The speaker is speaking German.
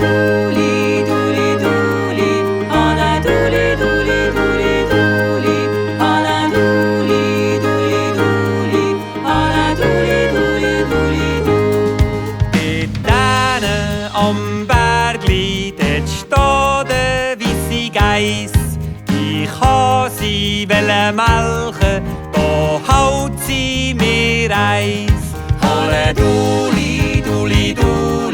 Duli, Duli, Duli, Anna Duli, Duli, Duli, Duli, Anna Duli, Duli, Duli, Anna Duli, Duli, Duli, Duli. Dort am Berg dort steht der weisse Geiss. Ich ha sie melken, da haut sie mir Eis. Alle Duli, Duli, Duli.